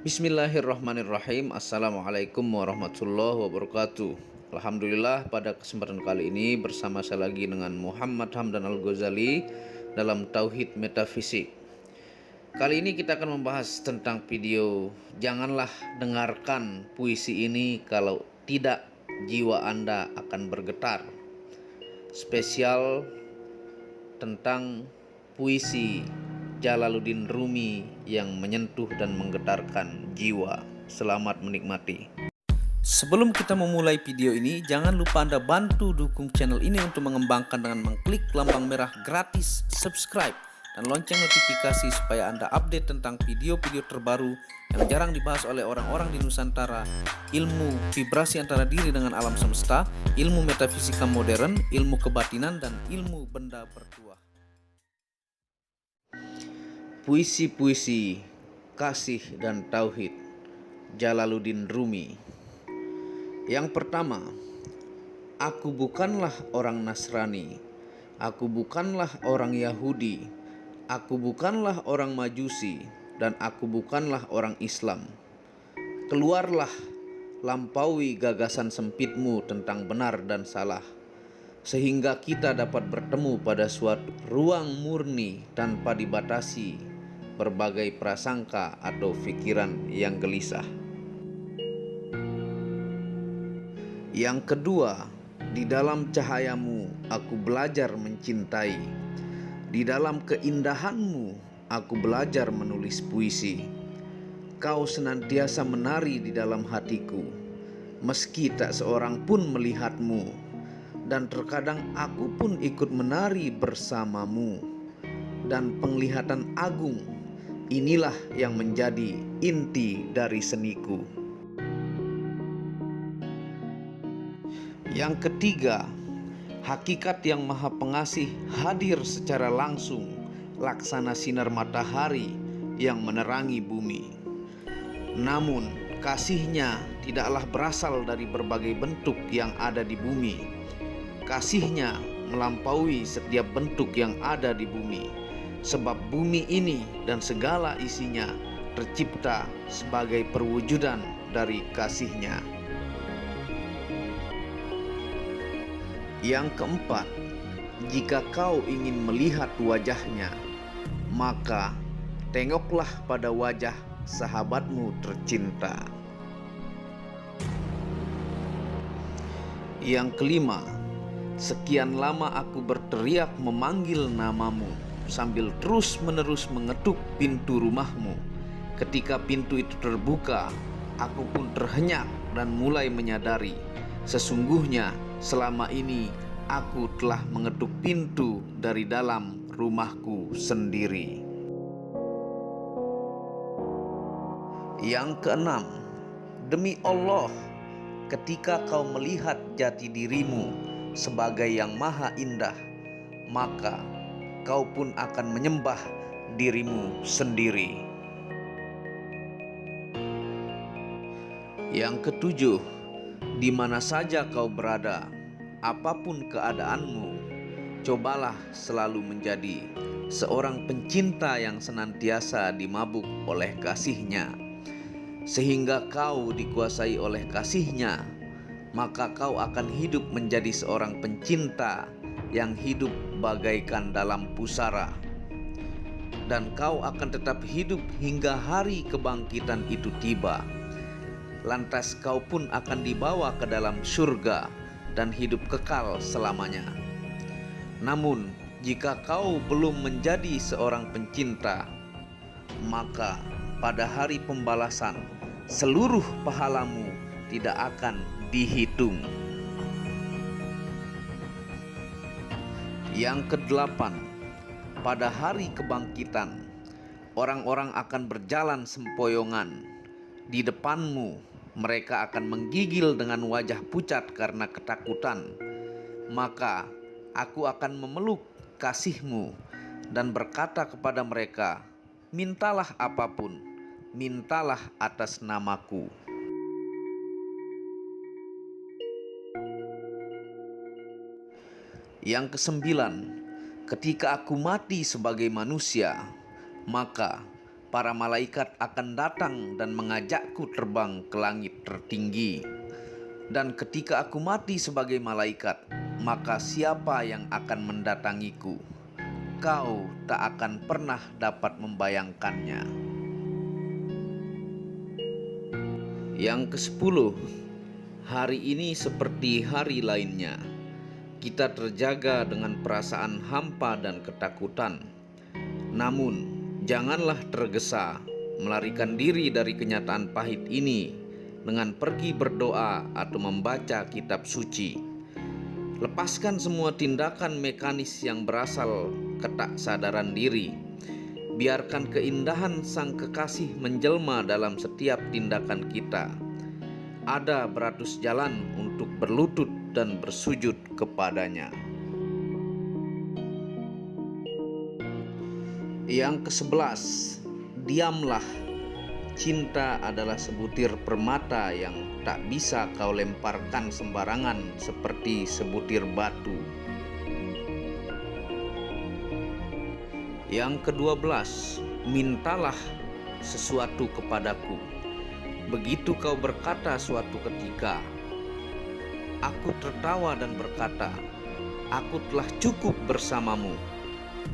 Bismillahirrahmanirrahim. Assalamualaikum warahmatullahi wabarakatuh. Alhamdulillah, pada kesempatan kali ini bersama saya lagi dengan Muhammad Hamdan Al-Ghazali dalam Tauhid Metafisik. Kali ini kita akan membahas tentang video "Janganlah dengarkan puisi ini, kalau tidak jiwa Anda akan bergetar". Spesial tentang puisi Jalaluddin Rumi yang menyentuh dan menggetarkan jiwa. Selamat menikmati. Sebelum kita memulai video ini, jangan lupa Anda bantu dukung channel ini untuk mengembangkan dengan mengklik lambang merah gratis subscribe dan lonceng notifikasi supaya Anda update tentang video-video terbaru yang jarang dibahas oleh orang-orang di Nusantara. Ilmu vibrasi antara diri dengan alam semesta, ilmu metafisika modern, ilmu kebatinan, dan ilmu benda bertuah. Puisi-puisi kasih dan tauhid Jalaluddin Rumi. Yang pertama, aku bukanlah orang Nasrani, aku bukanlah orang Yahudi, aku bukanlah orang Majusi, dan aku bukanlah orang Islam. Keluarlah, lampaui gagasan sempitmu tentang benar dan salah, sehingga kita dapat bertemu pada suatu ruang murni tanpa dibatasi berbagai prasangka atau pikiran yang gelisah. Yang kedua, di dalam cahayamu aku belajar mencintai. Di dalam keindahanmu aku belajar menulis puisi. Kau senantiasa menari di dalam hatiku, meski tak seorang pun melihatmu. Dan terkadang aku pun ikut menari bersamamu. Dan penglihatan agung, inilah yang menjadi inti dari seniku. Yang ketiga, hakikat yang maha pengasih hadir secara langsung, laksana sinar matahari yang menerangi bumi. Namun kasihnya tidaklah berasal dari berbagai bentuk yang ada di bumi. Kasihnya melampaui setiap bentuk yang ada di bumi, sebab bumi ini dan segala isinya tercipta sebagai perwujudan dari kasihnya. Yang keempat, jika kau ingin melihat wajahnya, maka tengoklah pada wajah sahabatmu tercinta. Yang kelima, sekian lama aku berteriak memanggil namamu, sambil terus-menerus mengetuk pintu rumahmu. Ketika pintu itu terbuka, aku pun terhenyak dan mulai menyadari, sesungguhnya selama ini aku telah mengetuk pintu dari dalam rumahku sendiri. Yang keenam, demi Allah, ketika kau melihat jati dirimu sebagai yang maha indah, maka kau pun akan menyembah dirimu sendiri. Yang ketujuh, di mana saja kau berada, apapun keadaanmu, cobalah selalu menjadi seorang pencinta yang senantiasa dimabuk oleh kasihnya, sehingga kau dikuasai oleh kasihnya, maka kau akan hidup menjadi seorang pencinta yang hidup bagaikan dalam pusara, dan kau akan tetap hidup hingga hari kebangkitan itu tiba. Lantas kau pun akan dibawa ke dalam surga dan hidup kekal selamanya. Namun jika kau belum menjadi seorang pencinta, maka pada hari pembalasan seluruh pahalamu tidak akan dihitung. Yang kedelapan, pada hari kebangkitan orang-orang akan berjalan sempoyongan. Di depanmu mereka akan menggigil dengan wajah pucat karena ketakutan. Maka aku akan memeluk kasihmu dan berkata kepada mereka, mintalah apapun, mintalah atas namaku. Yang kesembilan, ketika aku mati sebagai manusia, maka para malaikat akan datang dan mengajakku terbang ke langit tertinggi. Dan ketika aku mati sebagai malaikat, maka siapa yang akan mendatangiku? Kau tak akan pernah dapat membayangkannya. Yang ke-10, hari ini seperti hari lainnya. Kita terjaga dengan perasaan hampa dan ketakutan. Namun, janganlah tergesa melarikan diri dari kenyataan pahit ini dengan pergi berdoa atau membaca kitab suci. Lepaskan semua tindakan mekanis yang berasal ketaksadaran diri. Biarkan keindahan sang kekasih menjelma dalam setiap tindakan kita. Ada beratus jalan untuk berlutut dan bersujud kepadanya. Yang ke-11, diamlah. Cinta adalah sebutir permata yang tak bisa kau lemparkan sembarangan seperti sebutir batu. Yang ke-12, mintalah sesuatu kepadaku. Begitu kau berkata suatu ketika, aku tertawa dan berkata, aku telah cukup bersamamu.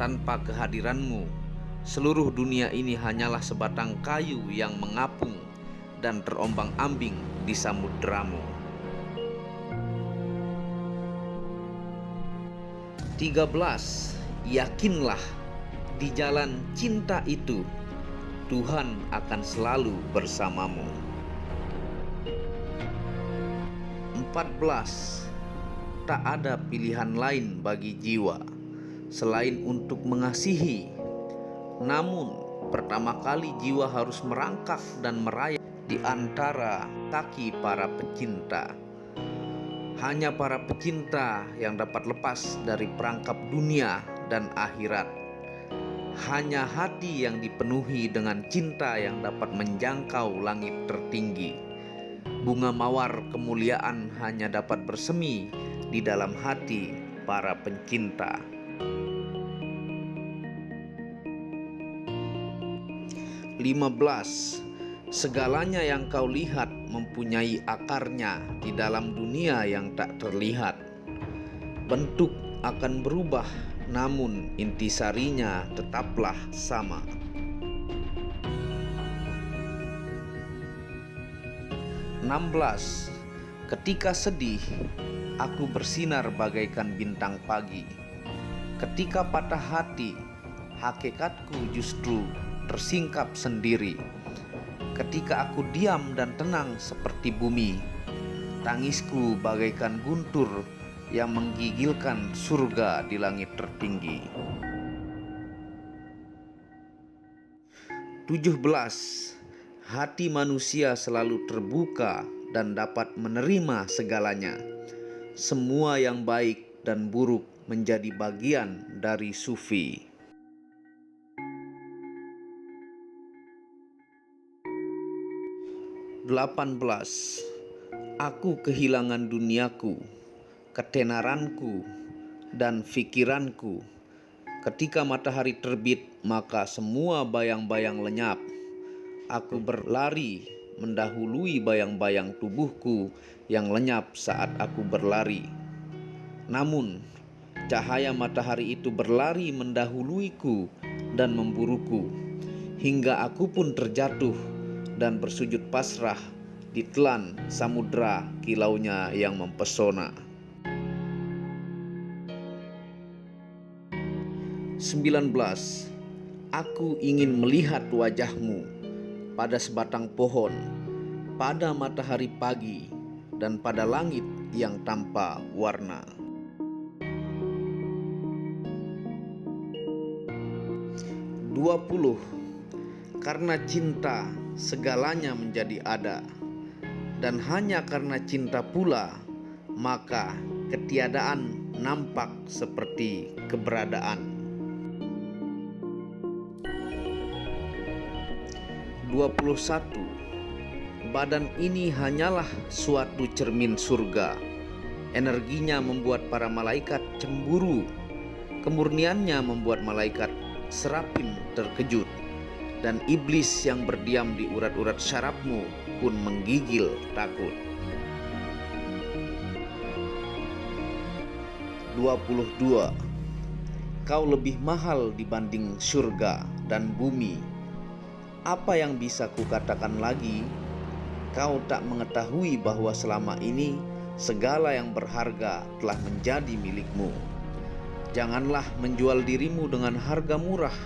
Tanpa kehadiranmu, seluruh dunia ini hanyalah sebatang kayu yang mengapung dan terombang-ambing di samudramu. 13. Yakinlah, di jalan cinta itu Tuhan akan selalu bersamamu. 14. Tak ada pilihan lain bagi jiwa selain untuk mengasihi. Namun, pertama kali jiwa harus merangkak dan merayap di antara kaki para pecinta. Hanya para pecinta yang dapat lepas dari perangkap dunia dan akhirat. Hanya hati yang dipenuhi dengan cinta yang dapat menjangkau langit tertinggi. Bunga mawar kemuliaan hanya dapat bersemi di dalam hati para pencinta. 15. Segalanya yang kau lihat mempunyai akarnya di dalam dunia yang tak terlihat. Bentuk akan berubah, namun intisarinya tetaplah sama. 16. Ketika sedih, aku bersinar bagaikan bintang pagi. Ketika patah hati, hakikatku justru tersingkap sendiri. Ketika aku diam dan tenang seperti bumi, tangisku bagaikan guntur yang menggigilkan surga di langit tertinggi. 17. Hati manusia selalu terbuka dan dapat menerima segalanya. Semua yang baik dan buruk menjadi bagian dari sufi. 18. Aku kehilangan duniaku, ketenaranku, dan pikiranku. Ketika matahari terbit, maka semua bayang-bayang lenyap. Aku berlari mendahului bayang-bayang tubuhku yang lenyap saat aku berlari. Namun, cahaya matahari itu berlari mendahuluiku dan memburuku, hingga aku pun terjatuh dan bersujud pasrah di telan samudra kilaunya yang mempesona. 19. Aku ingin melihat wajahmu pada sebatang pohon, pada matahari pagi, dan pada langit yang tanpa warna. 20. Karena cinta segalanya menjadi ada, dan hanya karena cinta pula maka ketiadaan nampak seperti keberadaan. 21. Badan ini hanyalah suatu cermin surga. Energinya membuat para malaikat cemburu. Kemurniannya membuat malaikat serafim terkejut. dan iblis yang berdiam di urat-urat syarafmu pun menggigil takut. 22. Kau lebih mahal dibanding surga dan bumi. Apa yang bisa kukatakan lagi? Kau tak mengetahui bahwa selama ini segala yang berharga telah menjadi milikmu. Janganlah menjual dirimu dengan harga murah.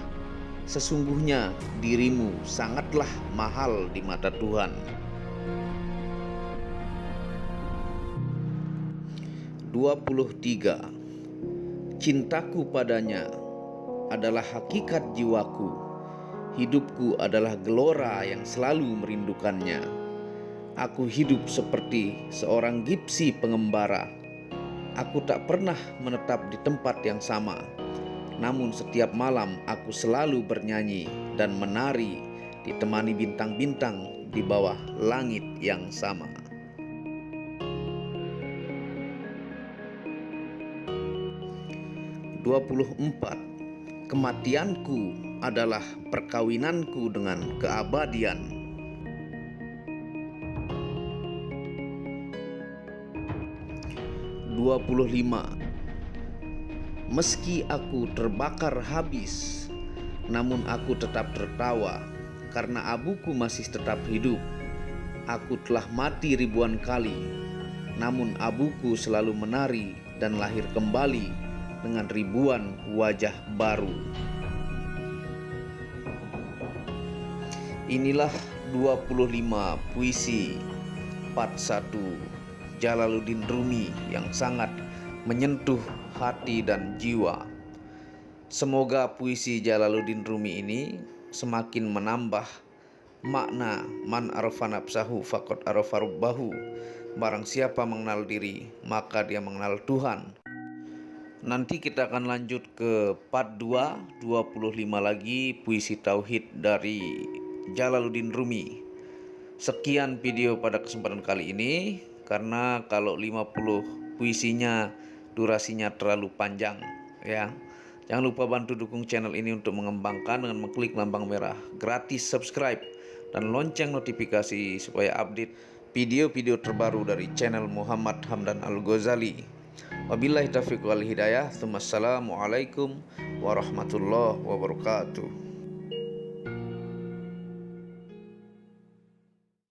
Sesungguhnya dirimu sangatlah mahal di mata Tuhan. 23. Cintaku padanya adalah hakikat jiwaku. Hidupku adalah gelora yang selalu merindukannya. Aku hidup seperti seorang gipsi pengembara. Aku tak pernah menetap di tempat yang sama. Namun setiap malam aku selalu bernyanyi dan menari, ditemani bintang-bintang di bawah langit yang sama. 24. Kematianku adalah perkawinanku dengan keabadian. 25. Meski aku terbakar habis, namun aku tetap tertawa karena abuku masih tetap hidup. Aku telah mati ribuan kali, namun abuku selalu menari dan lahir kembali dengan ribuan wajah baru. Inilah 25 puisi part 1 Jalaluddin Rumi yang sangat menyentuh hati dan jiwa. Semoga puisi Jalaluddin Rumi ini semakin menambah makna man arafa nafsahu faqad arafa rabbahu. Barang siapa mengenal diri, maka dia mengenal Tuhan. Nanti kita akan lanjut ke part 2, 25 lagi puisi tauhid dari Jalaluddin Rumi. Sekian video pada kesempatan kali ini, karena kalau 50 puisinya durasinya terlalu panjang ya. Jangan lupa bantu dukung channel ini untuk mengembangkan dengan mengklik lambang merah gratis subscribe dan lonceng notifikasi supaya update video-video terbaru dari channel Muhammad Hamdan Al-Ghazali. Wabillahi taufiq wal hidayah. Assalamualaikum warahmatullahi wabarakatuh.